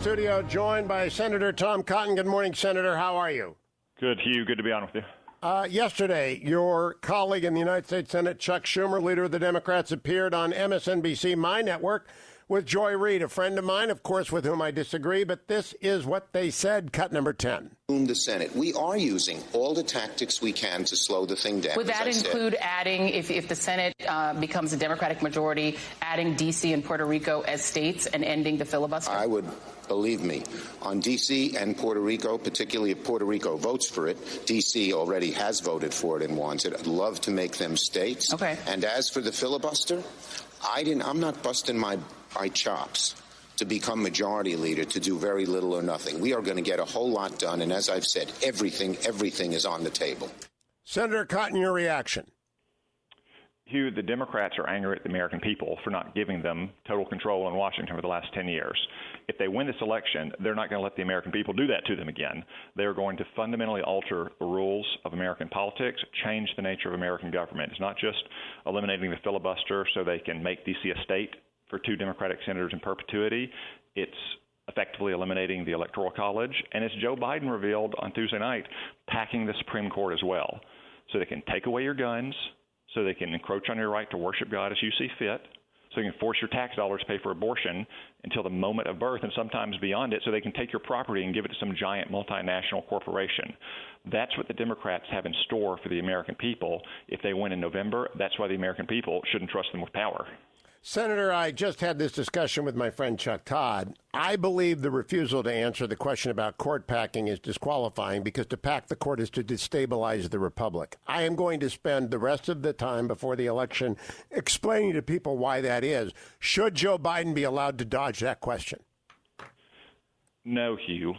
studio, joined by Senator Tom Cotton. Good morning, Senator. How are you? Good, Hugh. Good to be on with you. Yesterday, your colleague in the United States Senate, Chuck Schumer, leader of the Democrats, appeared on MSNBC, my network, with Joy Reid, a friend of mine, of course, with whom I disagree. But this is what they said, cut number 10. The Senate. We are using all the tactics we can to slow the thing down. Would that include adding, if the Senate becomes a Democratic majority, adding D.C. and Puerto Rico as states and ending the filibuster? I would, believe me, on D.C. and Puerto Rico, particularly if Puerto Rico votes for it. D.C. already has voted for it and wants it. I'd love to make them states. Okay. And as for the filibuster, I'm not busting my chops to become majority leader to do very little or nothing. We are going to get a whole lot done. And as I've said, everything is on the table. Senator Cotton, your reaction. Hugh, the Democrats are angry at the American people for not giving them total control in Washington for the last 10 years. If they win this election, they're not going to let the American people do that to them again. They're going to fundamentally alter the rules of American politics, change the nature of American government. It's not just eliminating the filibuster so they can make D.C. a state for 2 Democratic senators in perpetuity. It's effectively eliminating the Electoral College. And as Joe Biden revealed on Tuesday night, packing the Supreme Court as well. So they can take away your guns, so they can encroach on your right to worship God as you see fit, so you can force your tax dollars to pay for abortion until the moment of birth and sometimes beyond it, so they can take your property and give it to some giant multinational corporation. That's what the Democrats have in store for the American people. If they win in November, that's why the American people shouldn't trust them with power. Senator, I just had this discussion with my friend Chuck Todd. I believe the refusal to answer the question about court packing is disqualifying because to pack the court is to destabilize the republic. I am going to spend the rest of the time before the election explaining to people why that is. Should Joe Biden be allowed to dodge that question? No, Hugh.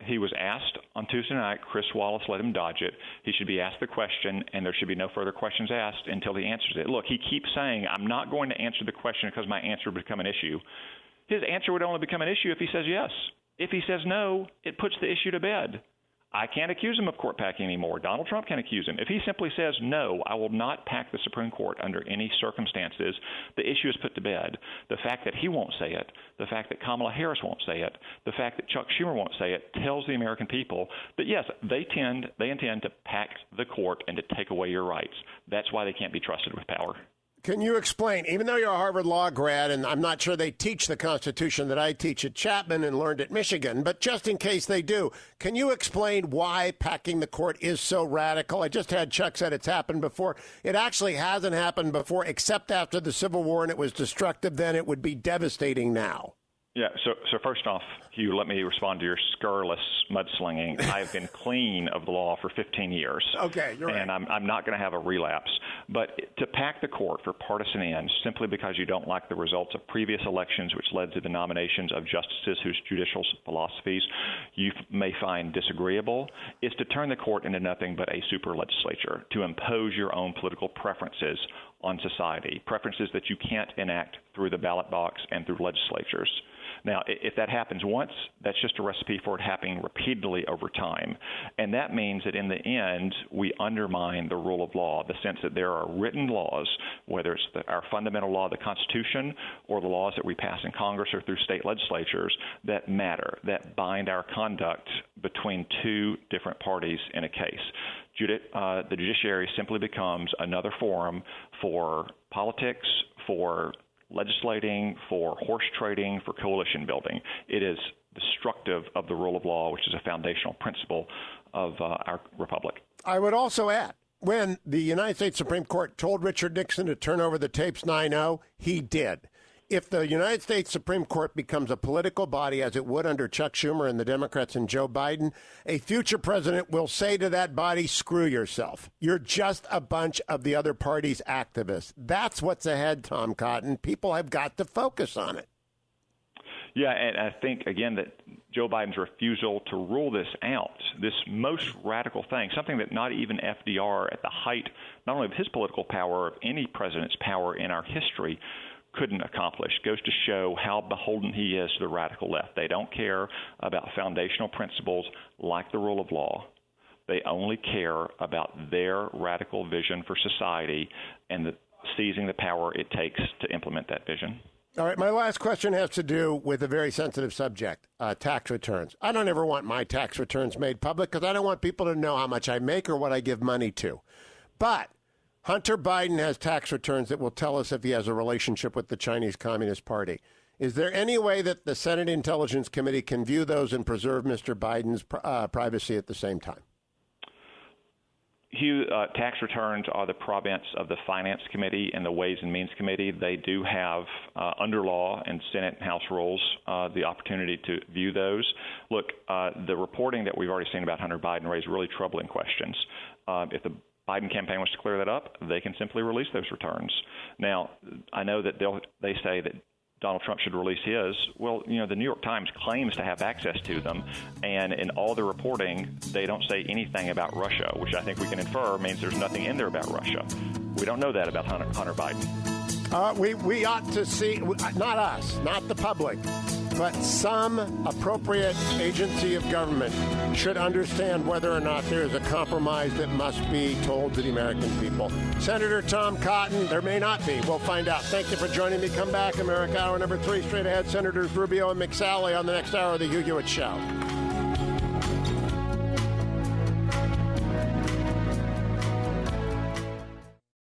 He was asked on Tuesday night. Chris Wallace let him dodge it. He should be asked the question, and there should be no further questions asked until he answers it. Look, he keeps saying, I'm not going to answer the question because my answer would become an issue. His answer would only become an issue if he says yes. If he says no, it puts the issue to bed. I can't accuse him of court packing anymore. Donald Trump can't accuse him. If he simply says, no, I will not pack the Supreme Court under any circumstances, the issue is put to bed. The fact that he won't say it, the fact that Kamala Harris won't say it, the fact that Chuck Schumer won't say it tells the American people that, yes, they intend to pack the court and to take away your rights. That's why they can't be trusted with power. Can you explain, even though you're a Harvard Law grad, and I'm not sure they teach the Constitution that I teach at Chapman and learned at Michigan, but just in case they do, can you explain why packing the court is so radical? I just had Chuck said it's happened before. It actually hasn't happened before, except after the Civil War, and it was destructive then. It would be devastating now. Yeah, so first off, Hugh, let me respond to your scurrilous mudslinging. I've been clean of the law for 15 years. Okay, you're right. And I'm not going to have a relapse. But to pack the court for partisan ends simply because you don't like the results of previous elections, which led to the nominations of justices whose judicial philosophies you may find disagreeable, is to turn the court into nothing but a super legislature, to impose your own political preferences on society, preferences that you can't enact through the ballot box and through legislatures. Now, if that happens once, that's just a recipe for it happening repeatedly over time. And that means that in the end, we undermine the rule of law, the sense that there are written laws, whether it's our fundamental law, the Constitution, or the laws that we pass in Congress or through state legislatures that matter, that bind our conduct between 2 different parties in a case. The judiciary simply becomes another forum for politics, for legislating, for horse trading, for coalition building. It is destructive of the rule of law, which is a foundational principle of our republic. I would also add, when the United States Supreme Court told Richard Nixon to turn over the tapes 9-0, he did. If the United States Supreme Court becomes a political body, as it would under Chuck Schumer and the Democrats and Joe Biden, a future president will say to that body, screw yourself. You're just a bunch of the other party's activists. That's what's ahead, Tom Cotton. People have got to focus on it. Yeah, and I think, again, that Joe Biden's refusal to rule this out, this most radical thing, something that not even FDR at the height, not only of his political power, of any president's power in our history, couldn't accomplish, goes to show how beholden he is to the radical left. They don't care about foundational principles like the rule of law. They only care about their radical vision for society and seizing the power it takes to implement that vision. All right, my last question has to do with a very sensitive subject, tax returns. I don't ever want my tax returns made public because I don't want people to know how much I make or what I give money to. But Hunter Biden has tax returns that will tell us if he has a relationship with the Chinese Communist Party. Is there any way that the Senate Intelligence Committee can view those and preserve Mr. Biden's privacy at the same time? Hugh, tax returns are the province of the Finance Committee and the Ways and Means Committee. They do have, under law and Senate and House rules, the opportunity to view those. Look, the reporting that we've already seen about Hunter Biden raised really troubling questions. If the Biden campaign wants to clear that up, they can simply release those returns. Now, I know that they say that Donald Trump should release his. Well, the New York Times claims to have access to them, and in all the reporting, they don't say anything about Russia, which I think we can infer means there's nothing in there about Russia. We don't know that about Hunter Biden. We ought to see, not us, not the public, but some appropriate agency of government should understand whether or not there is a compromise that must be told to the American people. Senator Tom Cotton, there may not be. We'll find out. Thank you for joining me. Come back, America Hour number 3, straight ahead. Senators Rubio and McSally on the next hour of the Hugh Hewitt Show.